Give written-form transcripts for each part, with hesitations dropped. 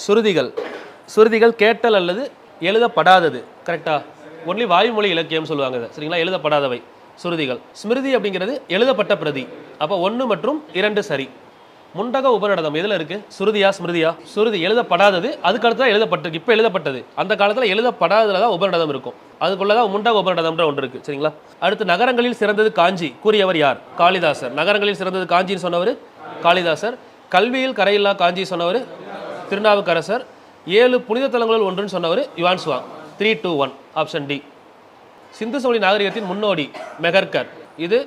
சுருதிகள். சுருதிகள் கேட்டல் அல்லது எழுதப்படாதது. கரெக்டா? ஒன்லி வாய்மொழி இலக்கியம் சொல்லுவாங்க இதை. சரிங்களா? எழுதப்படாதவை சுருதிகள். ஸ்மிருதி அப்படிங்கிறது எழுதப்பட்ட பிரதி. அப்போ 1 மற்றும் 2 சரி. முண்டக உபநடதம் எதில் இருக்கு? சுருதியா ஸ்மிருதியா? சுருதி எழுதப்படாதது, அதுக்கு அடுத்து தான் எழுதப்பட்டிருக்கு. இப்போ எழுதப்பட்டது. அந்த காலத்தில் எழுதப்படாததுல தான் உபநடதம் இருக்கும். அதுக்குள்ள தான் முண்டக உபநடதம்ன்ற ஒன்று இருக்கு. சரிங்களா? அடுத்து நகரங்களில் சிறந்தது காஞ்சி கூறியவர் யார்? காளிதாசர். நகரங்களில் சிறந்தது காஞ்சின்னு சொன்னவர் காளிதாசர். கல்வியில் கரையில்லா காஞ்சி சொன்னவர் திருநாவுக்கரசர். 7 புனித தலங்களுள் ஒன்றுன்னு சொன்னவர் Yuan Chwang. 3, 2, 1 option D. Sindhu சமவெளி நாகரிகத்தின் முன்னோடி மெகர்கர். இது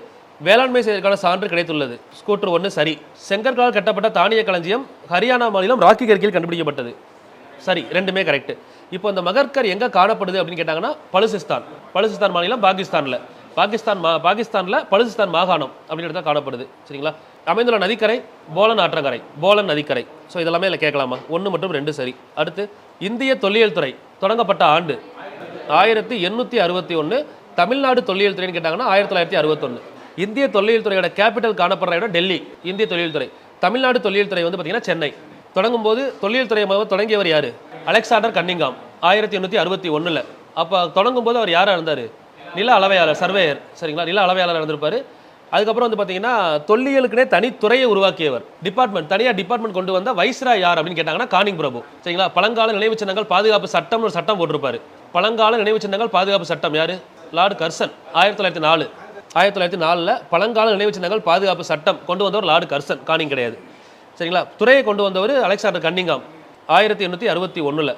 வேளாண்மை செய்வதற்கான சான்று கிடைத்துள்ளது. ஸ்கூட்டர் 1 சரி. செங்கற்களால் கட்டப்பட்ட தானிய களஞ்சியம் ஹரியானா மாநிலம் ராக்கி கற்கில் கண்டுபிடிக்கப்பட்டது. சரி, ரெண்டுமே கரெக்ட். இப்போ இந்த மகர்கர் எங்கே காணப்படுது அப்படின்னு கேட்டாங்கன்னா பலுசிஸ்தான். பலுசிஸ்தான் மாநிலம் பாகிஸ்தானில். பாகிஸ்தானில் பலுசிஸ்தான் மாகாணம் அப்படின்றது தான் காணப்படுது. சரிங்களா? அமைந்துள்ள நதிக்கரை போலன் ஆற்றங்கரை. போலன் நதிக்கரை. ஸோ இதெல்லாமே இதில் கேட்கலாமா? 1 மற்றும் 2 சரி. அடுத்து இந்திய தொல்லியல் துறை தொடங்கப்பட்ட ஆண்டு 1861. தமிழ்நாடு தொல்லியல் துறைன்னு கேட்டாங்கன்னா 1961. இந்திய தொல்லியல் துறையோட கேபிட்டல் காணப்படுற இடம் டெல்லி. இந்திய தொல்லியல் துறை. தமிழ்நாடு தொல்லியல் துறை வந்து பார்த்தீங்கன்னா சென்னை. தொடங்கும் போது தொல்லியல் துறை தொடங்கியவர் யார்? Alexander Cunningham 1861. அப்போ தொடங்கும் போது அவர் யாராக இருந்தார்? நில அளவையாளர், சர்வேயர். சரிங்களா? நில அளவையாளர் இருந்திருப்பார். அதுக்கப்புறம் வந்து பார்த்தீங்கன்னா தொல்லியலுக்குனே தனித்துறையை உருவாக்கியவர். தனியாக டிபார்ட்மெண்ட் கொண்டு வந்த வைஸ்ரா யார் அப்படின்னு கேட்டாங்கன்னா கானிங் பிரபு. சரிங்களா? பழங்கால நினைவு சின்னங்கள் பாதுகாப்பு சட்டம்னு ஒரு சட்டம் போட்டிருப்பாரு. பழங்கால நினைவு சின்னங்கள் பாதுகாப்பு சட்டம் யார்? Lord Curzon. 1904. 1904 பழங்கால நினைவு சின்னங்கள் பாதுகாப்பு சட்டம் கொண்டு வந்தவர் லார்டு கர்சன். கானிங் கிடையாது. சரிங்களா? துறையை கொண்டு வந்தவர் அலெக்சாண்டர் கன்னிங்காம் 1861.